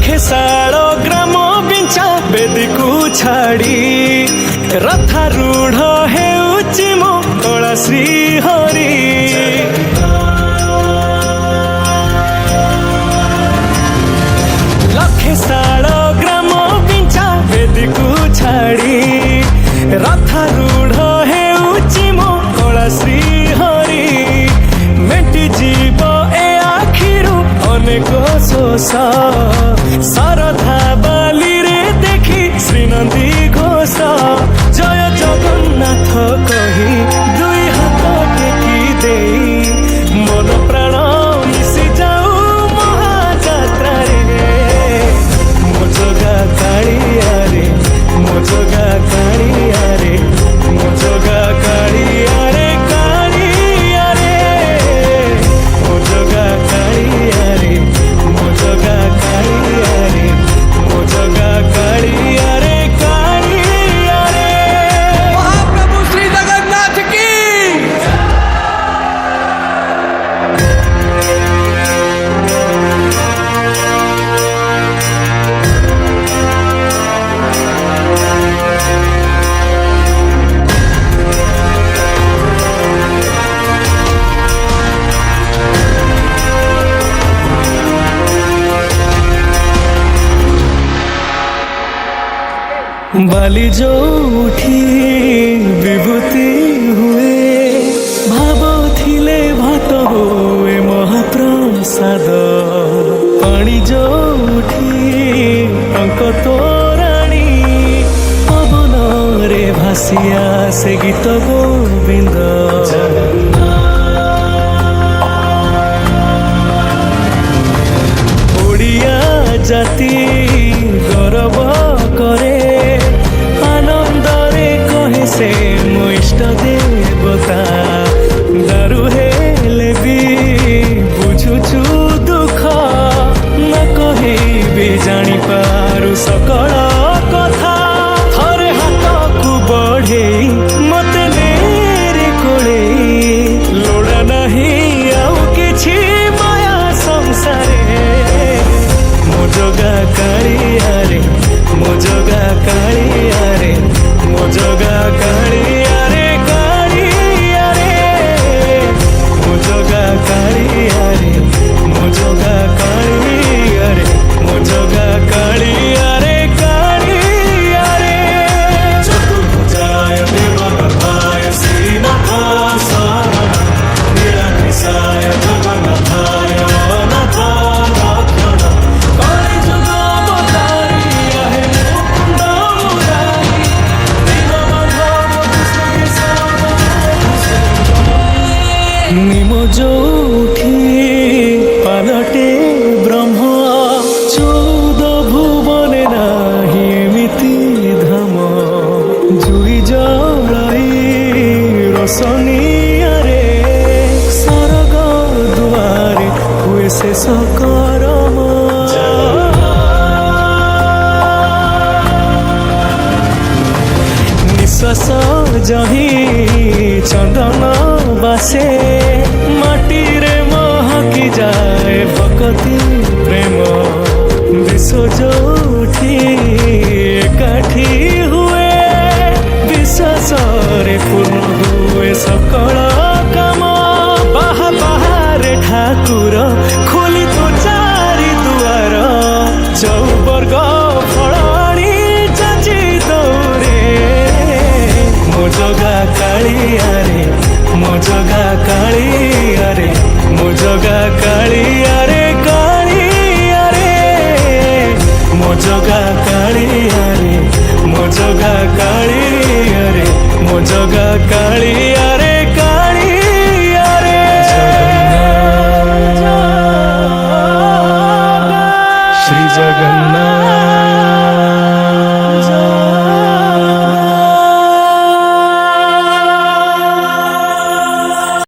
लखेशाल ग्राम बिंचा बेदीकू छाड़ी रथारूढ़ हेउची मो कला श्री हरि। लखेशाल ग्राम बिंचा बेदीकू छाड़ी रथारूढ़ हेउची मो कला श्री हरि। मेटी जीव ए आखिरु अनेक शोष सरधा बाली रे देखी श्रीनंदी घोष। जय जगन्नाथ कही दुई हाथ टेकी देई मन प्राण मिशि जाऊ महाजात्रा रे। मो जगा कालिया रे मो जगा कालिया रे मो जगा कालिया रे कालिया रे मो जगा कालिया रे मो जगा कालिया रे मो जगा कालिया रे कालिया रे। महाप्रभु श्री जगन्नाथ की। बाली जो उठी विभूति हुए भाव थिले भात हुए महाप्रसाद। पानी जो उठी टंक तोराणी पवन रे भासिया से गीत गोविंद। ओडिया जाति गौरव करे आनंदरे कहे से मो इष्ट देवता। दारु हेले भी बुझुछु दुख न कहे भी जानी पारु सकल कथा। थरे हाथ को बढ़े मते मेरे कोले लोड़ा नहीं आउ किछि माया संसारे। मो जगा कालिया रे मो जगा कालिया रे मो जगा कालिया रे कालिया रे मो जगा कालिया रे मो जगा कालिया रे मो जगा कालिया रे कालिया रे। चतुर्भुजाय देवनाथाय श्रीनाथाय शरणं नीलकेशाय जगन्नाथाय अनाथाय रक्षणं। निमो जो उठी पालटे ब्रह्म 14 भुवने नाही एमिति धाम। जुई जलाई रोशनिया रे सरग दुआरे हुए शेष करम। निश्वास जही चंदन बासे माटी रे महकी जाए भक्ति प्रेम। विश्व जो उठी एकाठी हुए विश्वास रे पूर्ण हुए सकल काम। बाहा बाहर ठाकुर